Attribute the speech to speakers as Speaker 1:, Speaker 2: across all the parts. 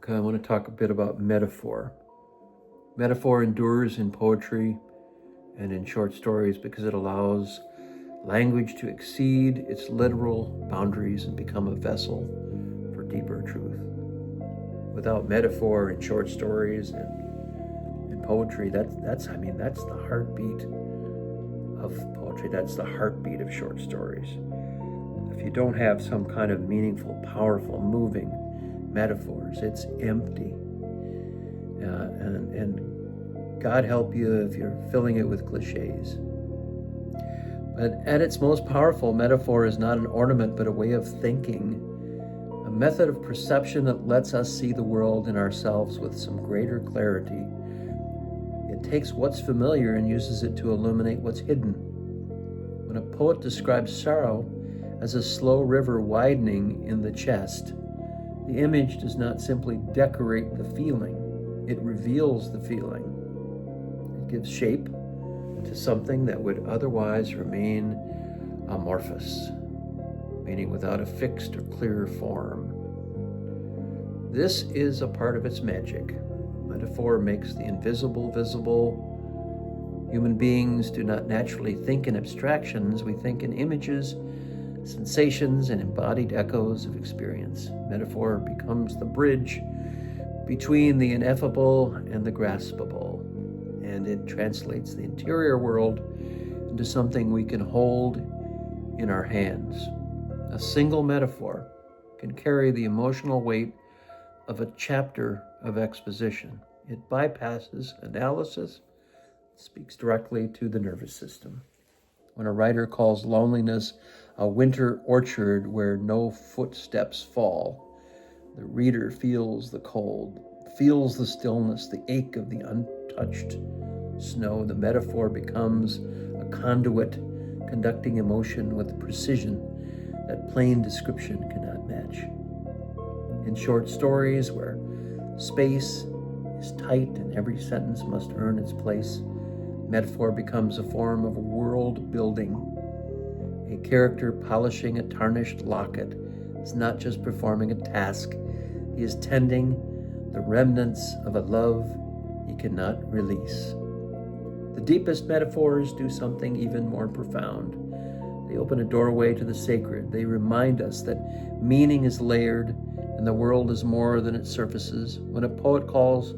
Speaker 1: Okay, I want to talk a bit about metaphor. Metaphor endures in poetry and in short stories because it allows language to exceed its literal boundaries and become a vessel for deeper truth. Without metaphor in short stories and in poetry, that's the heartbeat of poetry. That's the heartbeat of short stories. If you don't have some kind of meaningful, powerful, moving metaphors, it's empty. And God help you if you're filling it with cliches. But at its most powerful, metaphor is not an ornament, but a way of thinking, a method of perception that lets us see the world and ourselves with some greater clarity. It takes what's familiar and uses it to illuminate what's hidden. When a poet describes sorrow as a slow river widening in the chest, the image does not simply decorate the feeling, it reveals the feeling. It gives shape to something that would otherwise remain amorphous, meaning without a fixed or clear form. This is a part of its magic. Metaphor makes the invisible visible. Human beings do not naturally think in abstractions, we think in images, sensations, and embodied echoes of experience. Metaphor becomes the bridge between the ineffable and the graspable, and it translates the interior world into something we can hold in our hands. A single metaphor can carry the emotional weight of a chapter of exposition. It bypasses analysis, speaks directly to the nervous system. When a writer calls loneliness a winter orchard where no footsteps fall, the reader feels the cold, feels the stillness, the ache of the untouched snow. The metaphor becomes a conduit conducting emotion with precision that plain description cannot match. In short stories where space is tight and every sentence must earn its place, metaphor becomes a form of world building. A character polishing a tarnished locket is not just performing a task, he is tending the remnants of a love he cannot release. The deepest metaphors do something even more profound. They open a doorway to the sacred. They remind us that meaning is layered and the world is more than its surfaces. When a poet calls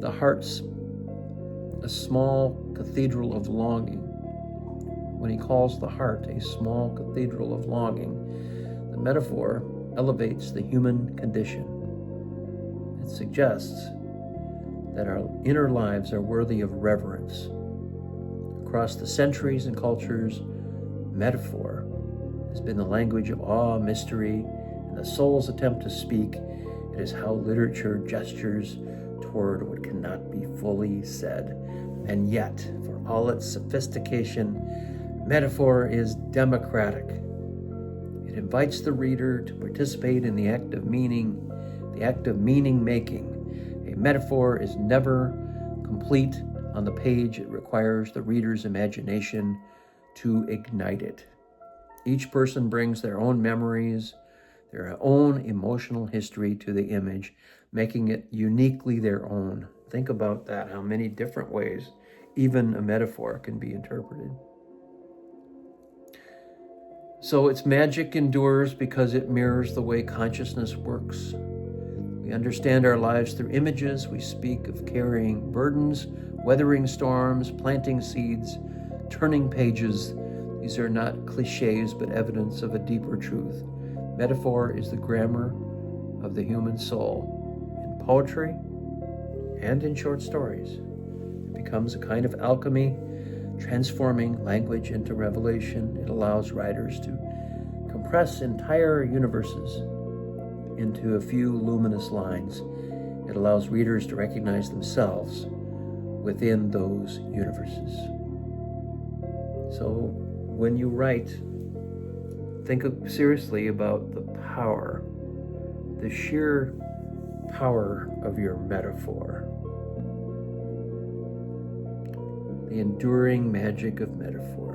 Speaker 1: the heart's a small cathedral of longing, when he calls the heart a small cathedral of longing, the metaphor elevates the human condition. It suggests that our inner lives are worthy of reverence. Across the centuries and cultures, metaphor has been the language of awe, mystery, and the soul's attempt to speak. It is how literature gestures toward what cannot be fully said. And yet, for all its sophistication, metaphor is democratic. It invites the reader to participate in the act of meaning making. A metaphor is never complete on the page. It requires the reader's imagination to ignite it. Each person brings their own memories, their own emotional history to the image, making it uniquely their own. Think about that, how many different ways even a metaphor can be interpreted. So its magic endures because it mirrors the way consciousness works. We understand our lives through images. We speak of carrying burdens, weathering storms, planting seeds, turning pages. These are not cliches, but evidence of a deeper truth. Metaphor is the grammar of the human soul. In poetry and in short stories, it becomes a kind of alchemy, transforming language into revelation. It allows writers to compress entire universes into a few luminous lines. It allows readers to recognize themselves within those universes. So when you write, think seriously about the power, the sheer power of your metaphor, the enduring magic of metaphor.